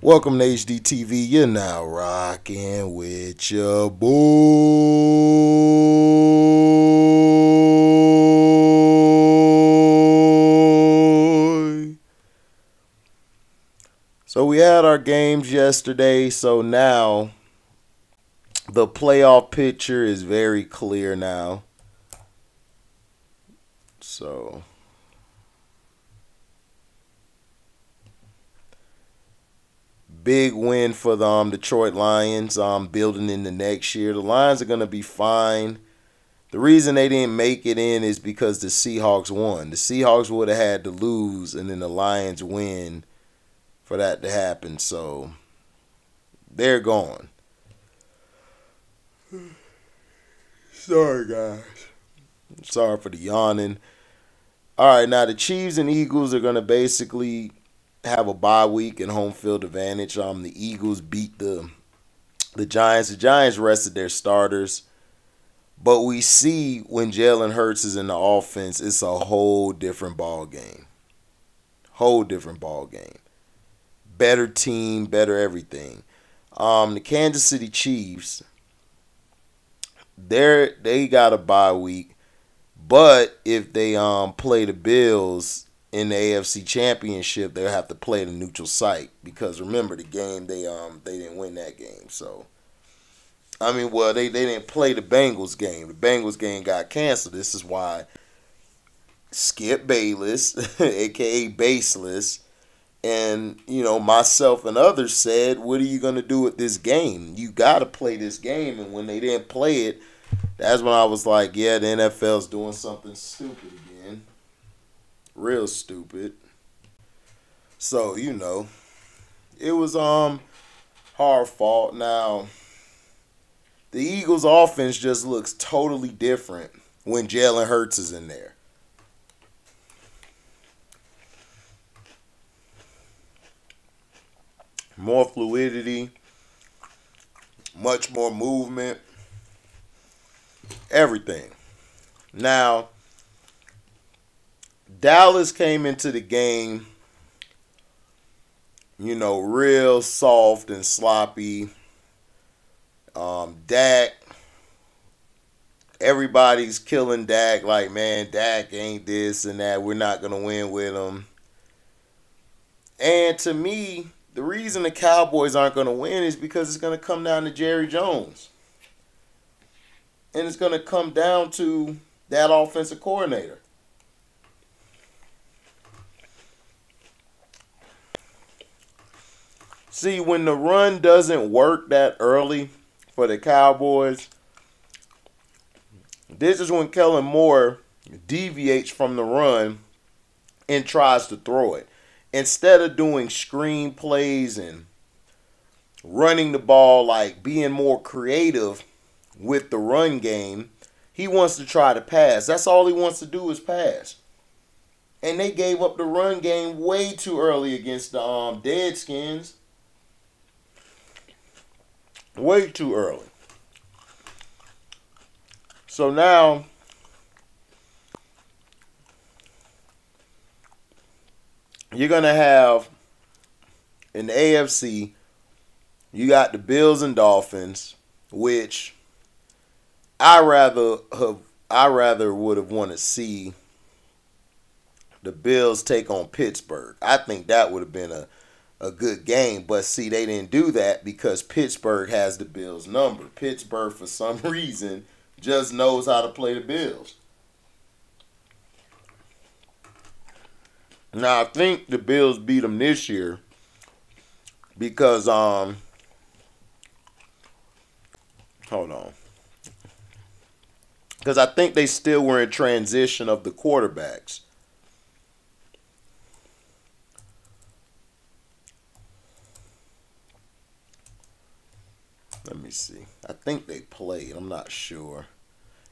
Welcome to HDiiTV. You're now rocking with your boy. So we had our games yesterday. So now the playoff picture is very clear now. So big win for the Detroit Lions, building into next year. The Lions are going to be fine. The reason they didn't make it in is because the Seahawks won. The Seahawks would have had to lose and then the Lions win for that to happen. So they're gone. Sorry, guys. Sorry for the yawning. All right, now the Chiefs and Eagles are going to basically have a bye week and home field advantage. The Eagles beat the Giants. The Giants rested their starters. But we see when Jalen Hurts is in the offense, it's a whole different ball game. Whole different ball game. Better team, better everything. The Kansas City Chiefs, they got a bye week. But if they play the Bills in the AFC Championship, they'll have to play the neutral site because remember the game they didn't win that game. So they didn't play the Bengals game. The Bengals game got canceled. This is why Skip Bayless, aka Baseless, and myself and others said, "What are you gonna do with this game? You gotta play this game." And when they didn't play it, that's when I was like, "Yeah, the NFL's doing something stupid again." Real stupid. So, it was hard fought. Now, the Eagles offense just looks totally different when Jalen Hurts is in there. More fluidity, much more movement, everything. Now, Dallas came into the game, real soft and sloppy. Dak, everybody's killing Dak like, man, Dak ain't this and that. We're not going to win with him. And to me, the reason the Cowboys aren't going to win is because it's going to come down to Jerry Jones. And it's going to come down to that offensive coordinator. See, when the run doesn't work that early for the Cowboys, this is when Kellen Moore deviates from the run and tries to throw it. Instead of doing screen plays and running the ball, like being more creative with the run game, he wants to try to pass. That's all he wants to do is pass. And they gave up the run game way too early against the Deadskins. Way too early. So now, you're going to have, in the AFC, you got the Bills and Dolphins, which I rather would have wanted to see the Bills take on Pittsburgh. I think that would have been a good game. But see, they didn't do that because Pittsburgh has the Bills number. Pittsburgh, for some reason, just knows how to play the Bills. Now, I think the Bills beat them this year because, hold on. Because I think they still were in transition of the quarterbacks. Let me see. I think they played. I'm not sure.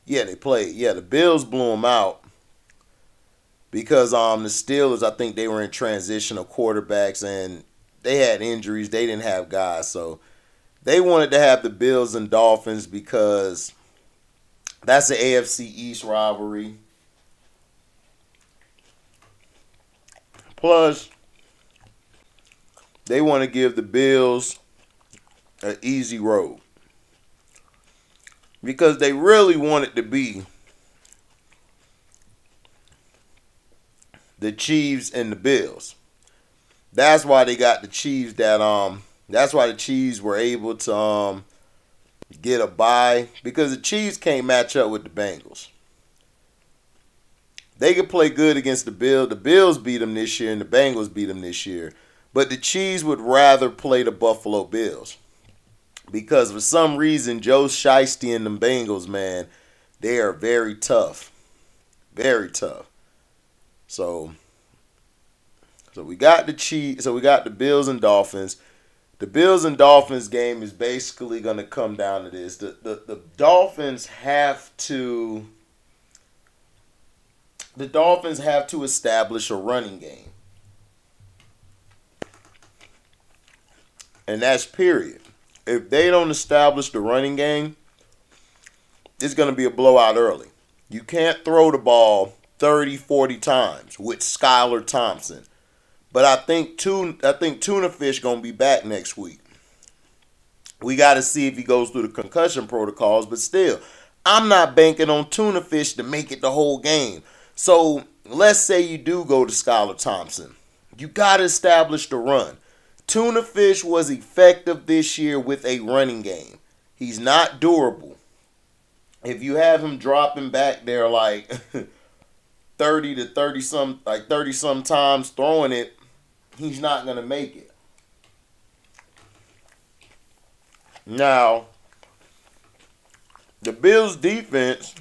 Yeah, they played. Yeah, the Bills blew them out because the Steelers, I think they were in transition of quarterbacks and they had injuries. They didn't have guys. So they wanted to have the Bills and Dolphins because that's the AFC East rivalry. Plus, they want to give the Bills an easy road. Because they really want it to be the Chiefs and the Bills. That's why they got the Chiefs that's why the Chiefs were able to get a bye, because the Chiefs can't match up with the Bengals. They could play good against the Bills. The Bills beat them this year and the Bengals beat them this year. But the Chiefs would rather play the Buffalo Bills. Because for some reason, Joe Shiesty and the Bengals, man, they are very tough. Very tough. So we got the Chiefs. So we got the Bills and Dolphins. The Bills and Dolphins game is basically going to come down to this. The Dolphins have to establish a running game. And that's period. If they don't establish the running game, it's going to be a blowout early. You can't throw the ball 30, 40 times with Skylar Thompson. But I think Tuna Fish going to be back next week. We got to see if he goes through the concussion protocols. But still, I'm not banking on Tuna Fish to make it the whole game. So let's say you do go to Skylar Thompson. You got to establish the run. Tuna Fish was effective this year with a running game. He's not durable. If you have him dropping back there like 30 some times throwing it, he's not going to make it. Now, the Bills defense,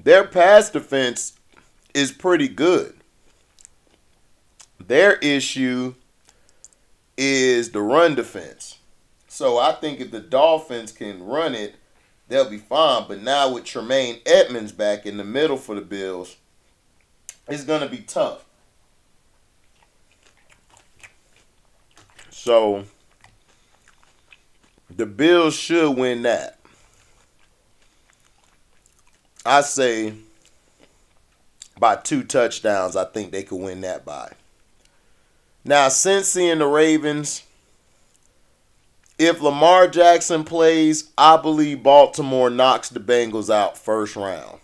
their pass defense is pretty good. Their issue is the run defense. So I think if the Dolphins can run it, they'll be fine. But now with Tremaine Edmonds back in the middle for the Bills, it's going to be tough. So the Bills should win that. I say by 2 touchdowns, I think they could win that by. Now, Cincy and the Ravens, if Lamar Jackson plays, I believe Baltimore knocks the Bengals out first round.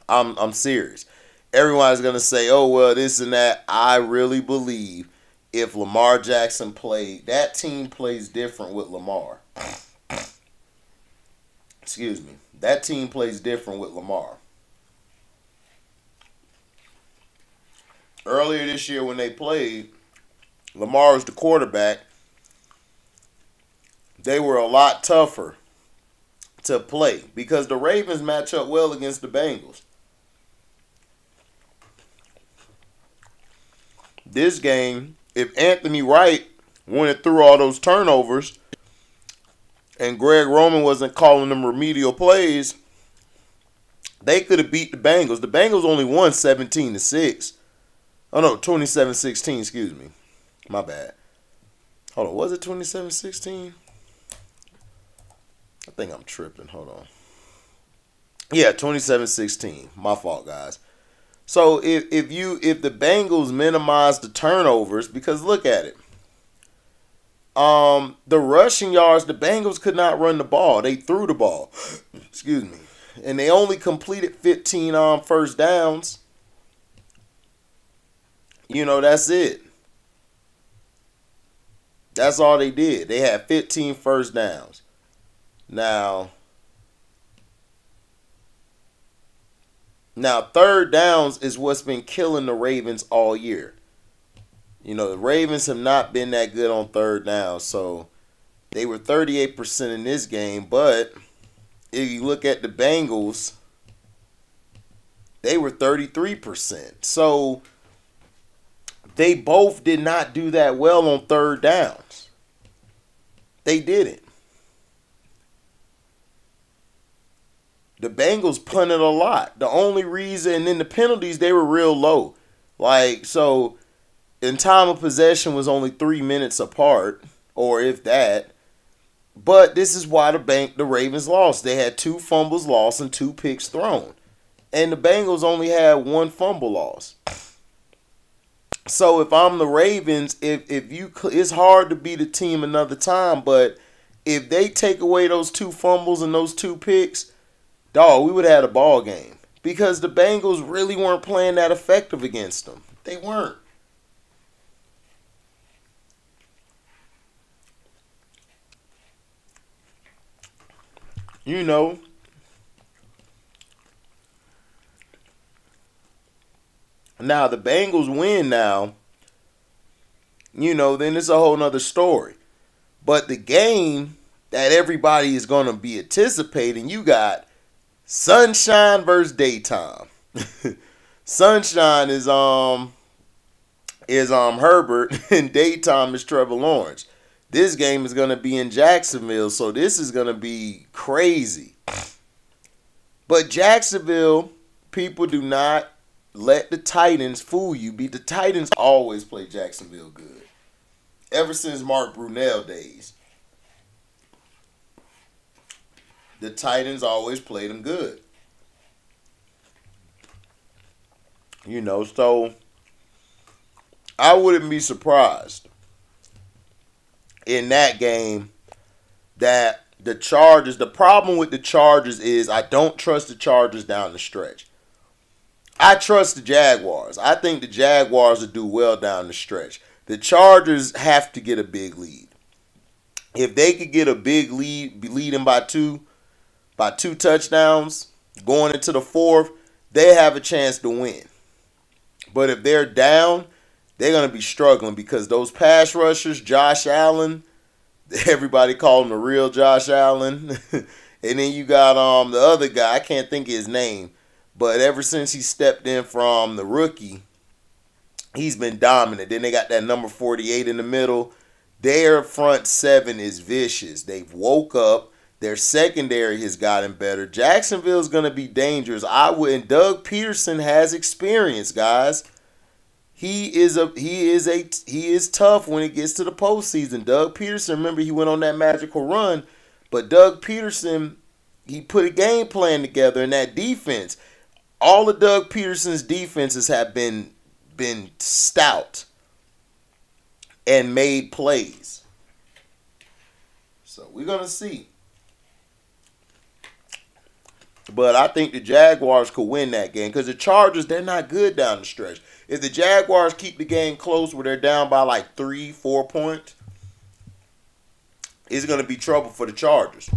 I'm serious. Everyone's going to say, oh, well, this and that. I really believe if Lamar Jackson played, that team plays different with Lamar. Excuse me. That team plays different with Lamar. Earlier this year when they played, Lamar was the quarterback. They were a lot tougher to play because the Ravens match up well against the Bengals. This game, if Anthony Wright went through all those turnovers and Greg Roman wasn't calling them remedial plays, they could have beat the Bengals. The Bengals only won 17-6. Oh, no, 27-16, excuse me. My bad. Hold on, was it 27-16? I think I'm tripping. Hold on. Yeah, 27-16. My fault, guys. So if the Bengals minimize the turnovers, because look at it. The rushing yards, the Bengals could not run the ball. They threw the ball. Excuse me. And they only completed 15 first downs. You know, that's it. That's all they did. They had 15 first downs. Now, third downs is what's been killing the Ravens all year. You know, the Ravens have not been that good on third down. So, they were 38% in this game. But, if you look at the Bengals, they were 33%. So, they both did not do that well on third downs. They didn't. The Bengals punted a lot. The only reason, and then the penalties, they were real low. Like, so, in time of possession was only 3 minutes apart, or if that. But this is why the Ravens lost. They had 2 fumbles lost and 2 picks thrown. And the Bengals only had 1 fumble loss. So if I'm the Ravens, if you, it's hard to beat a team another time, but if they take away those 2 fumbles and those 2 picks, dog, we would have had a ball game because the Bengals really weren't playing that effective against them. They weren't. You know, now the Bengals win now, then it's a whole nother story. But the game that everybody is going to be anticipating, you got sunshine versus daytime. Sunshine is Herbert and daytime is Trevor Lawrence. This game is going to be in Jacksonville, so this is going to be crazy. But Jacksonville, people do not let the Titans fool you. The Titans always play Jacksonville good. Ever since Mark Brunell days, the Titans always played them good. So I wouldn't be surprised in that game that the Chargers, the problem with the Chargers is I don't trust the Chargers down the stretch. I trust the Jaguars. I think the Jaguars will do well down the stretch. The Chargers have to get a big lead. If they could get a big lead, be leading by two touchdowns, going into the 4th, they have a chance to win. But if they're down, they're going to be struggling because those pass rushers, Josh Allen, everybody call him the real Josh Allen. And then you got the other guy, I can't think of his name, but ever since he stepped in from the rookie, he's been dominant. Then they got that number 48 in the middle. Their front 7 is vicious. They've woke up. Their secondary has gotten better. Jacksonville's going to be dangerous. And Doug Peterson has experience, guys. He is tough when it gets to the postseason. Doug Peterson, remember, he went on that magical run, but Doug Peterson, he put a game plan together in that defense. All of Doug Peterson's defenses have been stout and made plays. So we're gonna see. But I think the Jaguars could win that game because the Chargers, they're not good down the stretch. If the Jaguars keep the game close where they're down by like 3-4 points, it's going to be trouble for the Chargers.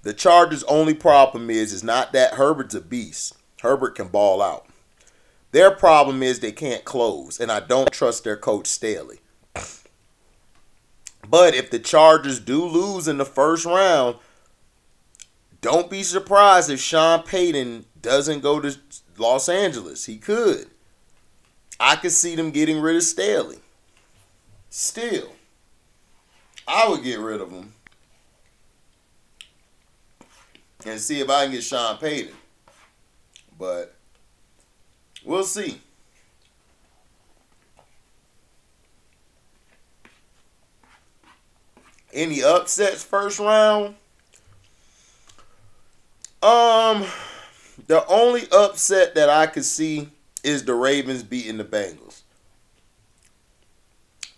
The Chargers' only problem is not that Herbert's a beast. Herbert can ball out. Their problem is they can't close, and I don't trust their coach Staley. But if the Chargers do lose in the first round, don't be surprised if Sean Payton doesn't go to Los Angeles. He could. I could see them getting rid of Staley. Still, I would get rid of him and see if I can get Sean Payton. But we'll see. Any upsets first round? The only upset that I could see is the Ravens beating the Bengals.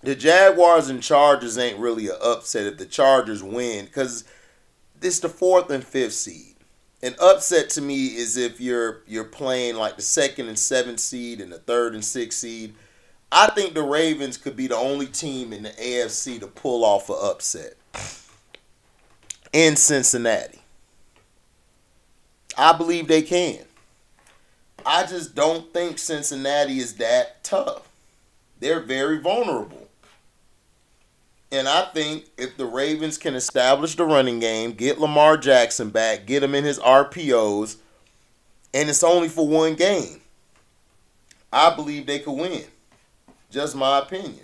The Jaguars and Chargers ain't really an upset if the Chargers win because it's the 4th and 5th seed. An upset to me is if you're playing like the 2nd and 7th seed and the 3rd and 6th seed. I think the Ravens could be the only team in the AFC to pull off an upset in Cincinnati. I believe they can. I just don't think Cincinnati is that tough. They're very vulnerable. And I think if the Ravens can establish the running game, get Lamar Jackson back, get him in his RPOs, and it's only for one game, I believe they could win. Just my opinion.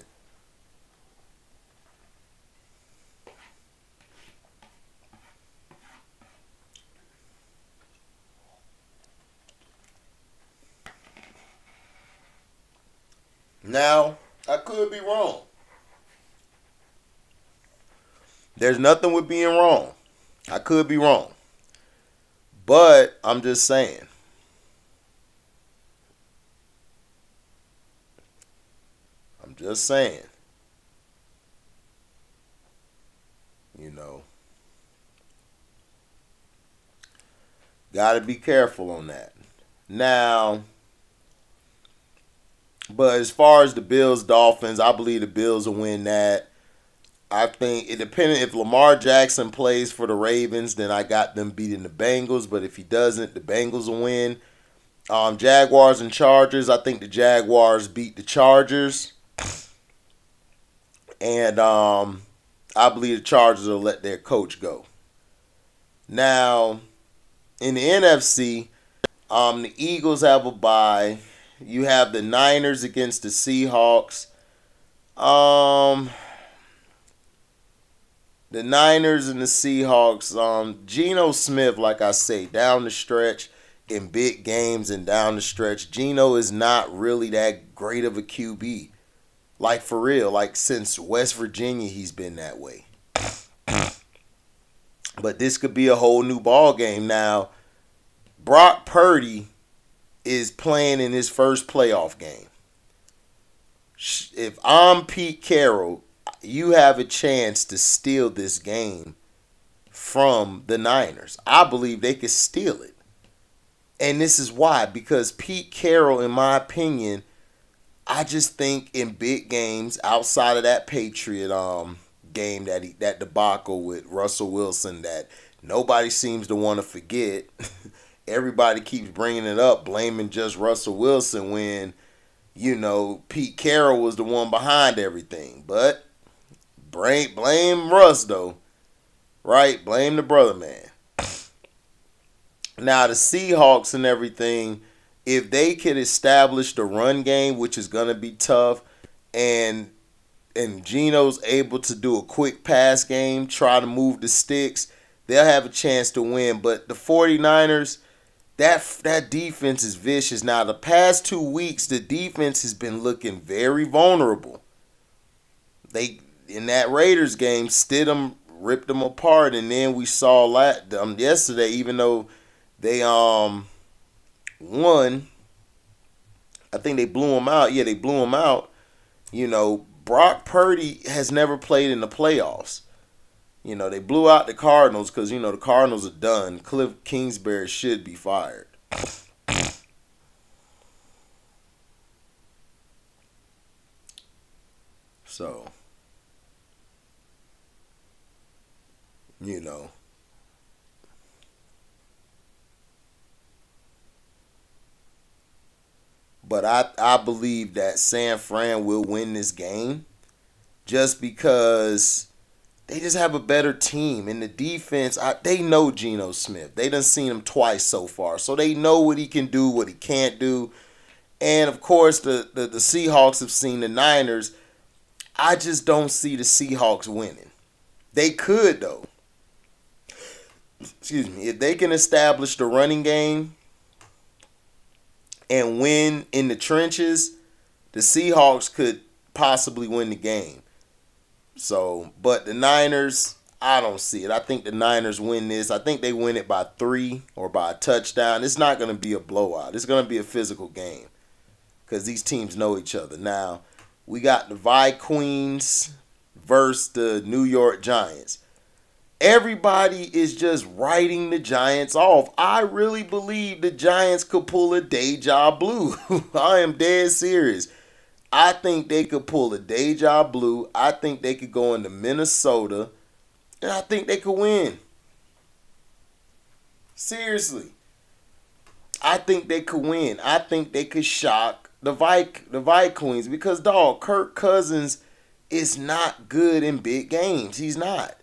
Now, I could be wrong. There's nothing with being wrong. I could be wrong. But I'm just saying. just saying. You know. Got to be careful on that. Now, but as far as the Bills-Dolphins, I believe the Bills will win that. I think it depending if Lamar Jackson plays for the Ravens, then I got them beating the Bengals. But if he doesn't, the Bengals will win. Jaguars and Chargers, I think the Jaguars beat the Chargers. And I believe the Chargers will let their coach go. Now, in the NFC, the Eagles have a bye. You have the Niners against the Seahawks. The Niners and the Seahawks. Geno Smith, like I say, down the stretch in big games and down the stretch, Geno is not really that great of a QB. Like, for real. Like, since West Virginia, he's been that way. But this could be a whole new ball game. Now, Brock Purdy is playing in his first playoff game. If I'm Pete Carroll, you have a chance to steal this game from the Niners. I believe they could steal it. And this is why. Because Pete Carroll, in my opinion, I just think in big games, outside of that Patriot game, that debacle with Russell Wilson that nobody seems to want to forget. Everybody keeps bringing it up, blaming just Russell Wilson when, you know, Pete Carroll was the one behind everything. But blame Russ, though. Right? Blame the brother, man. Now, the Seahawks and everything, if they could establish the run game, which is going to be tough, and Geno's able to do a quick pass game, try to move the sticks, they'll have a chance to win. But the 49ers, that defense is vicious. Now, the past 2 weeks, the defense has been looking very vulnerable. They, in that Raiders game, Stidham ripped them apart, and then we saw yesterday, even though they won, I think they blew them out. Yeah, they blew them out. You know, Brock Purdy has never played in the playoffs. You know, they blew out the Cardinals because, you know, the Cardinals are done. Cliff Kingsbury should be fired. So, you know. But I believe that San Fran will win this game just because they just have a better team. And the defense, they know Geno Smith. They done seen him twice so far. So they know what he can do, what he can't do. And, of course, the Seahawks have seen the Niners. I just don't see the Seahawks winning. They could, though. Excuse me. If they can establish the running game and win in the trenches, the Seahawks could possibly win the game. So, but the Niners, I don't see it. I think the Niners win this. I think they win it by 3 or by a touchdown. It's not going to be a blowout. It's going to be a physical game because these teams know each other. Now, we got the Vikings versus the New York Giants. Everybody is just writing the Giants off. I really believe the Giants could pull a Deja Blue. I am dead serious. I think they could pull a Deja Blue. I think they could go into Minnesota. And I think they could win. Seriously. I think they could win. I think they could shock the Vikings. Because, dog, Kirk Cousins is not good in big games. He's not.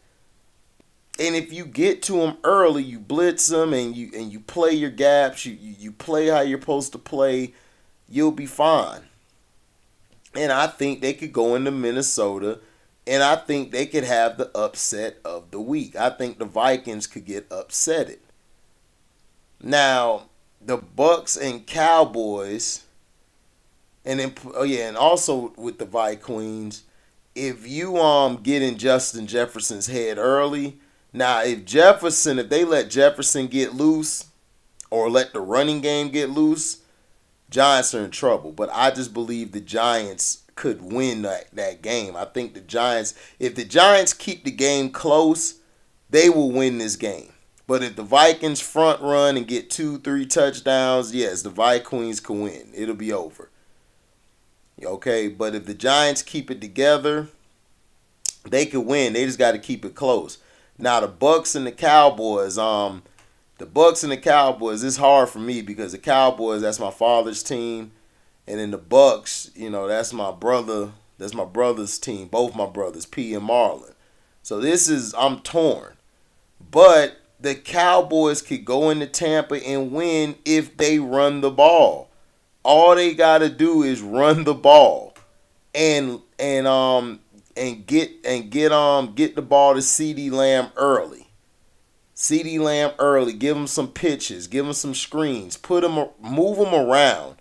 And if you get to him early, you blitz him and you play your gaps, you play how you're supposed to play, you'll be fine. And I think they could go into Minnesota, and I think they could have the upset of the week. I think the Vikings could get upsetted. Now, the Bucks and Cowboys, and then and also with the Vikings, if you get in Justin Jefferson's head early. Now, if they let Jefferson get loose or let the running game get loose, Giants are in trouble. But I just believe the Giants could win that game. I think the Giants, if the Giants keep the game close, they will win this game. But if the Vikings front run and get 2-3 touchdowns, yes, the Vikings can win. It'll be over. Okay, but if the Giants keep it together, they could win. They just got to keep it close. Now the Bucks and the Cowboys, it's hard for me because the Cowboys, that's my father's team, and then the Bucks, that's my brother's team, both my brothers, P and Marlon. So I'm torn. But the Cowboys could go into Tampa and win if they run the ball. All they gotta do is run the ball, and get the ball to CeeDee Lamb early. CeeDee Lamb early. Give him some pitches. Give him some screens. Move him around.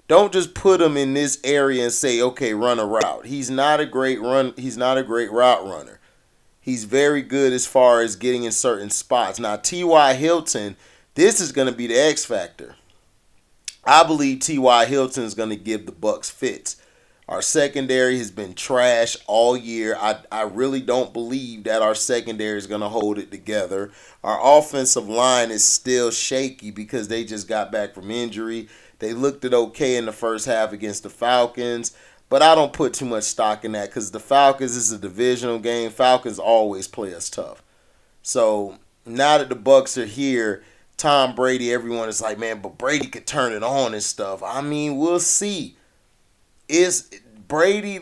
Don't just put him in this area and say, okay, run a route. He's not a great route runner. He's very good as far as getting in certain spots. Now, T.Y. Hilton, this is going to be the X factor. I believe T.Y. Hilton is going to give the Bucks fits. Our secondary has been trash all year. I really don't believe that our secondary is going to hold it together. Our offensive line is still shaky because they just got back from injury. They looked it okay in the first half against the Falcons. But I don't put too much stock in that because the Falcons is a divisional game. Falcons always play us tough. So now that the Bucks are here, Tom Brady, everyone is like, man, but Brady could turn it on and stuff. I mean, we'll see. Brady,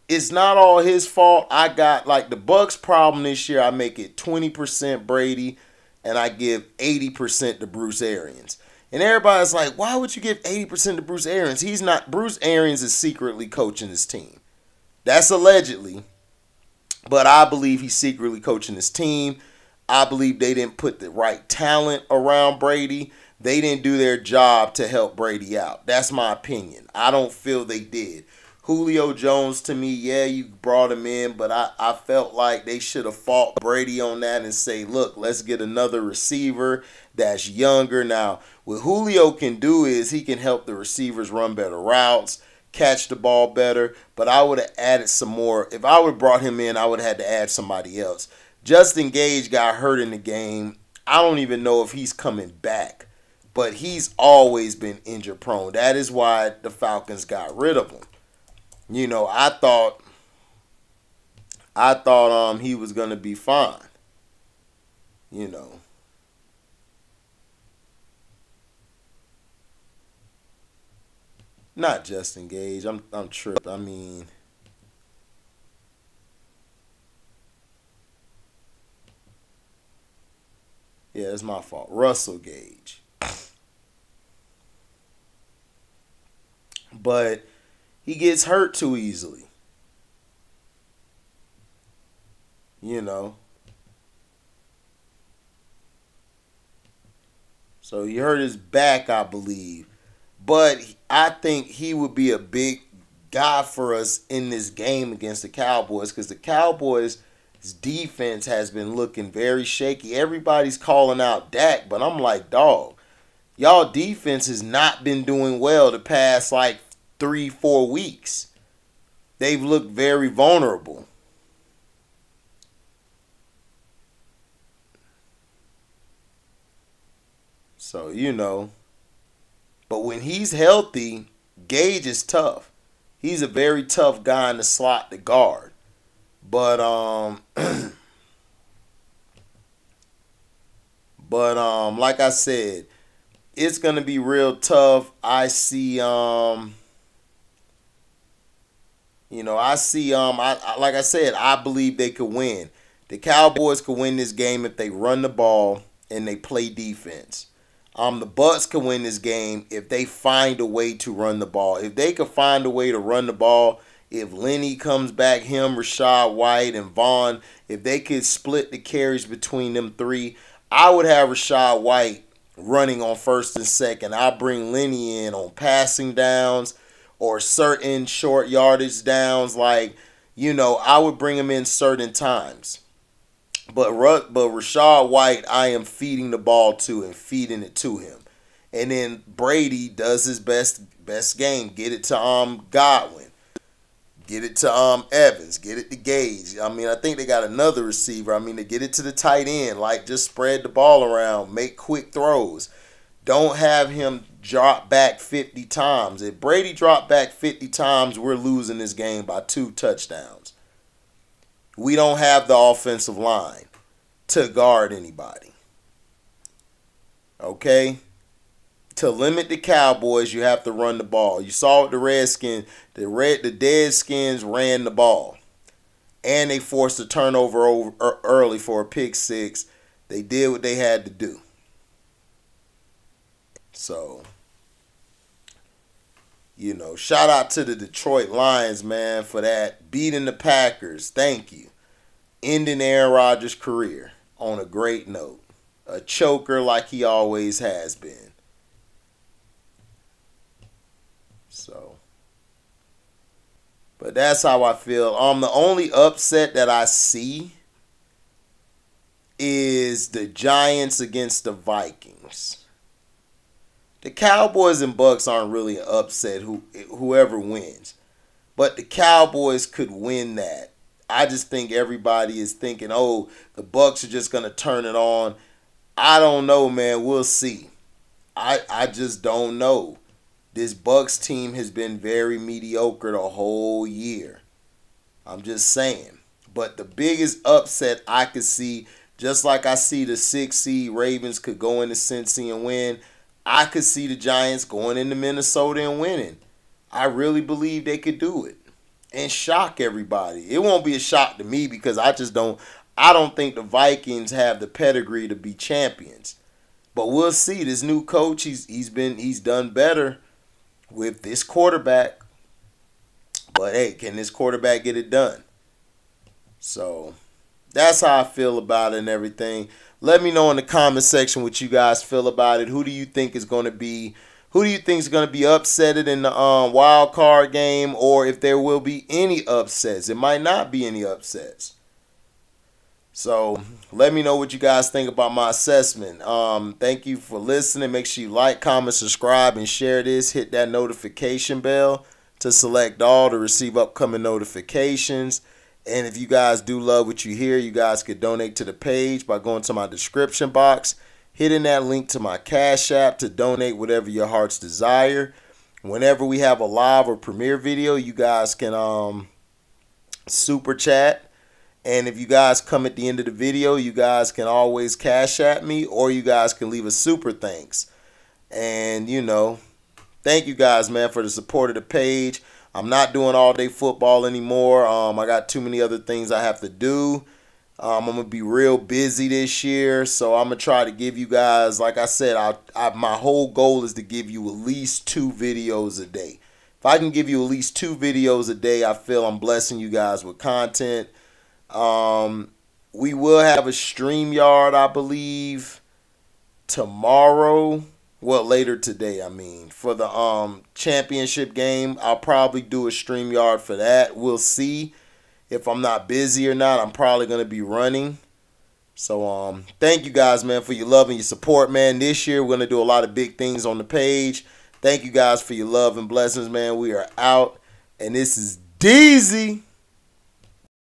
it's not all his fault. I got, the Bucks problem this year, I make it 20% Brady, and I give 80% to Bruce Arians. And everybody's like, why would you give 80% to Bruce Arians? Bruce Arians is secretly coaching his team. That's allegedly. But I believe he's secretly coaching his team. I believe they didn't put the right talent around Brady. They didn't do their job to help Brady out. That's my opinion. I don't feel they did. Julio Jones, to me, yeah, you brought him in, but I felt like they should have fought Brady on that and say, look, let's get another receiver that's younger. Now, what Julio can do is he can help the receivers run better routes, catch the ball better, but I would have added some more. If I would have brought him in, I would have had to add somebody else. Justin Gage got hurt in the game. I don't even know if he's coming back, but he's always been injury prone. That is why the Falcons got rid of him. I thought he was gonna be fine. Not Justin Gage. I'm tripped. I mean, yeah, it's my fault. Russell Gage. But he gets hurt too easily. So he hurt his back, I believe. But I think he would be a big guy for us in this game against the Cowboys because the Cowboys' defense has been looking very shaky. Everybody's calling out Dak, but I'm like, dog, y'all defense has not been doing well the past 3-4 weeks. They've looked very vulnerable. So, but when he's healthy, Gage is tough. He's a very tough guy in the slot to guard. But like I said, it's gonna be real tough. I see like I said, I believe they could win. The Cowboys could win this game if they run the ball and they play defense. The Bucks can win this game if they find a way to run the ball. If they could find a way to run the ball, if Lenny comes back, him, Rachaad White, and Vaughn, if they could split the carries between them three, I would have Rachaad White running on first and second. I'll bring Lenny in on passing downs or certain short yardage downs. I would bring him in certain times. But Rachaad White, I am feeding the ball to and feeding it to him. And then Brady does his best Best game. Get it to Godwin. Get it to Evans. Get it to Gage. I mean, I think they got another receiver. I mean, to get it to the tight end. Like, just spread the ball around. Make quick throws. Don't have him drop back 50 times. If Brady dropped back 50 times, we're losing this game by 2 touchdowns. We don't have the offensive line to guard anybody. Okay? To limit the Cowboys, you have to run the ball. You saw with the Redskins, the Deadskins ran the ball. And they forced a turnover early for a pick six. They did what they had to do. So, you know, shout out to the Detroit Lions, man, for that. Beating the Packers. Thank you. Ending Aaron Rodgers' career on a great note. A choker like he always has been. So, but that's how I feel. The only upset that I see is the Giants against the Vikings. The Cowboys and Bucks aren't really an upset, whoever wins. But the Cowboys could win that. I just think everybody is thinking, oh, the Bucks are just going to turn it on. I don't know, man. We'll see. I just don't know. This Bucks team has been very mediocre the whole year. I'm just saying. But the biggest upset I could see, just like I see the 6 seed Ravens could go into Cincy and win, I could see the Giants going into Minnesota and winning. I really believe they could do it and shock everybody. It won't be a shock to me because I don't think the Vikings have the pedigree to be champions. But we'll see. This new coach, he's done better with this quarterback. But hey, can this quarterback get it done? So that's how I feel about it and everything. Let me know in the comment section what you guys feel about it. Who do you think is going to be upsetted in the wild card game, or if there will be any upsets? It might not be any upsets. So let me know what you guys think about my assessment. Thank you for listening. Make sure you like, comment, subscribe, and share this. Hit that notification bell to select all to receive upcoming notifications. And if you guys do love what you hear, you guys could donate to the page by going to my description box, hitting that link to my Cash App to donate whatever your heart's desire. Whenever we have a live or premiere video, you guys can super chat. And if you guys come at the end of the video, you guys can always Cash App me, or you guys can leave a super thanks. And, you know, thank you guys, man, for the support of the page. I'm not doing all day football anymore. I got too many other things I have to do. I'm going to be real busy this year. So I'm going to try to give you guys, like I said, my whole goal is to give you at least 2 videos a day. If I can give you at least 2 videos a day, I feel I'm blessing you guys with content. We will have a StreamYard, I believe, tomorrow. Well, later today, I mean. For the championship game, I'll probably do a StreamYard for that. We'll see if I'm not busy or not. I'm probably going to be running. So, thank you guys, man, for your love and your support, man. This year, we're going to do a lot of big things on the page. Thank you guys for your love and blessings, man. We are out. And this is DZ.